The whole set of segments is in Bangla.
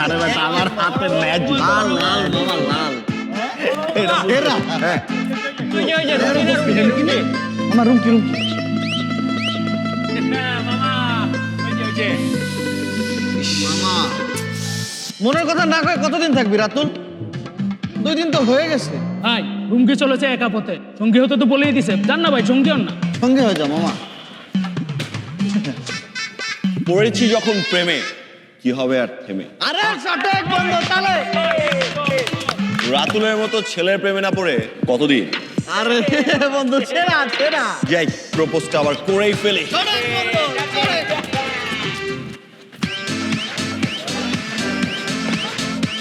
আরে বেটা আমার হাতের ম্যাচ লাল লাল মামা লাল। আমার রুমকি রুমকি মামা মনের কথা না কয়ে কতদিন থাকবি রাতুল? 2 দিন তো হয়ে গেছে। ভাই রুমকি চলেছে একা পথে, সঙ্গী হতে তো বলেই দিছে। জান না ভাই, সঙ্গী হন না। সঙ্গে হয়ে যা মামা। পড়েছি যখন প্রেমে কি হবে আর থেমে। আরে সঠিক বন্ধু তালে। রাতুলের মতো ছেলের প্রেমে না পড়ে কতদিন। আরে বন্ধু সেরা সেরা। যাই প্রপোজটা আবার করেই ফেলি। সঠিক বন্ধু সঠিক।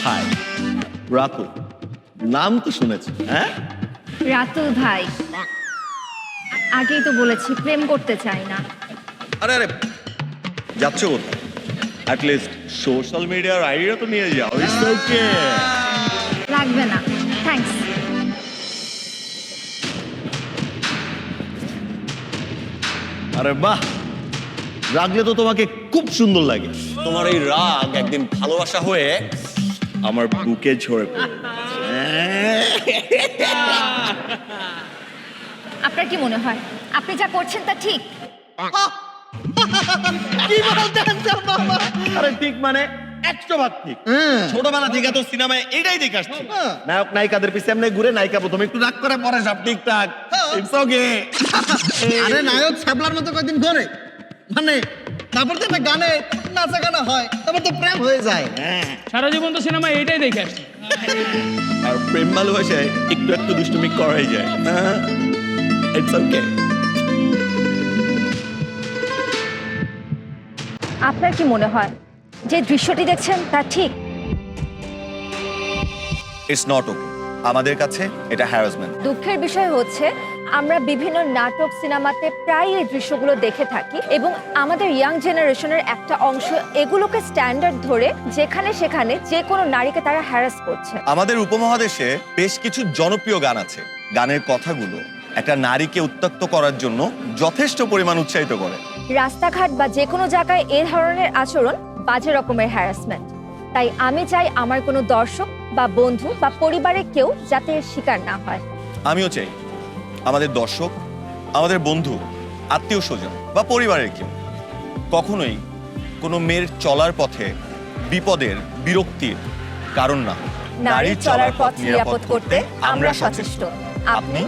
হাই রাতুল, নাম তো শুনেছি। হ্যাঁ রাতুল ভাই, আগেই তো বলেছি প্রেম করতে চাই না। আরে আরে যাচ্ছ কোথায়? অ্যাটলিস্ট সোশ্যাল মিডিয়ার আইডিয়া তো নিয়ে যাও। It's okay. লাগবে না, থ্যাঙ্কস। আরে বাহ, রাগলে তো তোমাকে খুব সুন্দর লাগে। তোমার এই রাগ একদিন ভালোবাসা হয়ে আমার বুকে ঝরে পড়ে। আপনার কি মনে হয় আপনি যা করছেন তা ঠিক? কি বলতেছ মামা? আরে ঠিক মানে 100% ঠিক। ছোটবেলা থেকে তো সিনেমায় এটাই দেখে আসছি। নায়ক নায়িকাদের পিছে এমনি ঘুরে নায়িকা প্রথমে একটু রাগ করে পরে সব ঠিকঠাক। It's okay. আরে নায়ক ছাবলার মতো কয়দিন ঘরে মানে তারপর তো একটা গানে নাচা গানা হয়, তারপর তো প্রেম হয়ে যায়। সারা জীবন তো সিনেমা এটাই দেখে আসছি। আর প্রেম ভালোবাসায় একটু একটু দুষ্টুমি করাই যায়। It's okay. আপনার কি মনে হয় যে দৃশ্যটি দেখছেন তা ঠিক? It's not okay. আমাদের কাছে এটা হ্যারাসমেন্ট। দুঃখের বিষয় হচ্ছে আমরা বিভিন্ন নাটক সিনেমাতে প্রায় এই দৃশ্যগুলো দেখে থাকি এবং আমাদের ইয়াং জেনারেশনের একটা অংশ এগুলোকে স্ট্যান্ডার্ড ধরে যেখানে সেখানে যে কোনো নারীকে তারা হ্যারাস করছে। আমাদের উপমহাদেশে বেশ কিছু জনপ্রিয় গান আছে, গানের কথাগুলো একটা নারীকে উত্ত্যক্ত করার জন্য যথেষ্ট পরিমাণ উৎসাহিত করে। রাস্তাঘাট বা যে কোনো জায়গায় এ ধরনের আচরণ বাজে রকমের হ্যারাসমেন্ট। তাই আমি চাই আমার কোনো দর্শক বা বন্ধু বা পরিবারের কেউ যাতে এর শিকার না হয়। আমিও চাই আমাদের দর্শক, আমাদের বন্ধু, আত্মীয় স্বজন বা পরিবারের কেউ কখনোই কোনো মেয়ের চলার পথে বিপদের, বিরক্তির কারণ না হোক। নারীর চলার পথ নিরাপদ করতে আমরা সচেষ্ট। আপনি